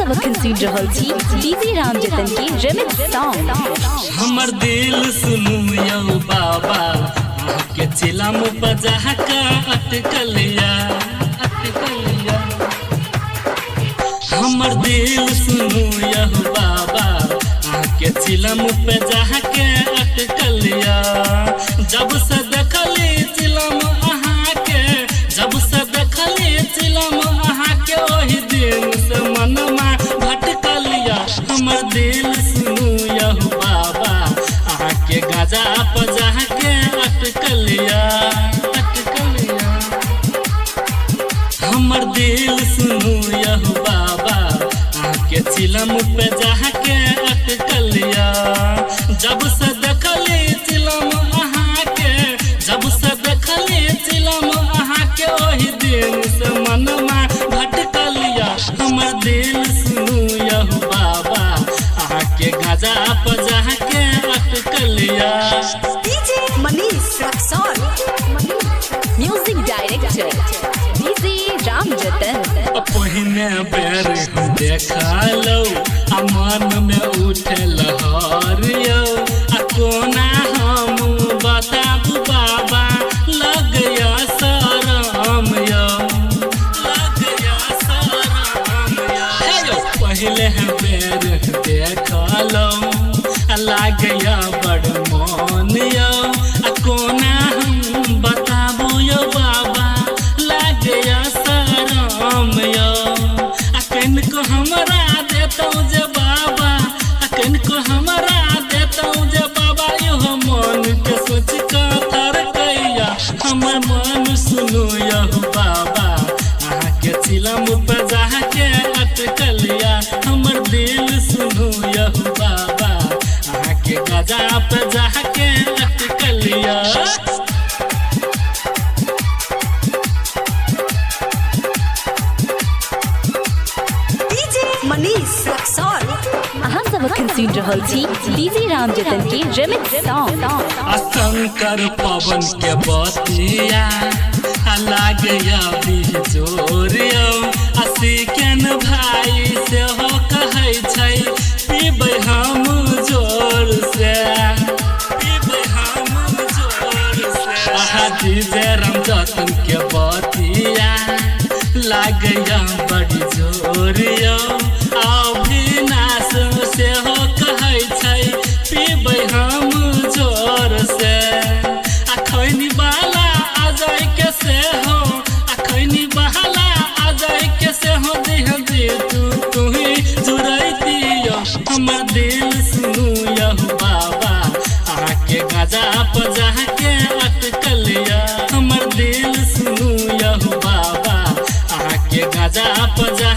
सब अखन सुन रहल छी डीजे राम जतन के रिमिक्स सॉन्ग। हमर दिल सुनू यौ बाबा के चिलम बजा का अटकलिया हमर दिल सुनू यौ बाबा के चिलम बजा के अटकलिया जब से देखली चिलम अहाँ के जब से देखली चिलम अहाँ के ओही दिन से मनमा भटकलिया हमर दिल सुनू यौ बाबा अहाँ के गाजा पजा के अटकलिया हमर दिल सुनू यौ बाबा अहाँ के चिलम पे जाके अटकलिया जब से देखली चिलम अहाँ के जब से देखली चिलम अहाँ के ओही दिन से मनमा भटकलिया हमर दिल सुनू यौ बाबा अहाँ के गाजा पजा के अटकलिया। DJ Manish Raxaul, music director DJ Ram Jatan. पहिने बेर हम देखलौ आ मन में उठे लहर यौ आ कोना हम बताबू बाबा लगया शरम यौ पहले बेर देखलौ आ लागया बड़ मन यौ आ कोना हम बताबू यौ बाबा लागया शरम यौ अखन को हमरा देतौ जे बाबा अखन को हमरा देतौ जे बाबा यो मन के सोच का थर कैया हमर मन सुनो यौ बाबा अहाँ के चिलम पे जाके अटकलिया हमर दिल सुनो यौ बाबा अहाँ के गाजा पे जाके अटकलिया। मनीष रक्सौल, अहाँ सब अखन सुन रहल छी डीजे राम जतन के रिमिक्स सॉन्ग। शंकर पवन के बतिया लागया बिजोर यौ असिकन भाई से हो कहै छै पीबै हम जोर से डीजे राम जतन के बतिया लागया बड़ी जोर यौ अविनाश से हो कहै छै पीबै हम जोर से अखनी बाला आ जाय के से हो अखनी बाला आ जाय के से हो देह दे तू ही जुड़ैती यौ हमर दिल सुनू यौ बाबा अहाँ के गाजा पजा के अटकलिया हमर दिल सुनू यौ बाबा अहाँ के गाजा पजा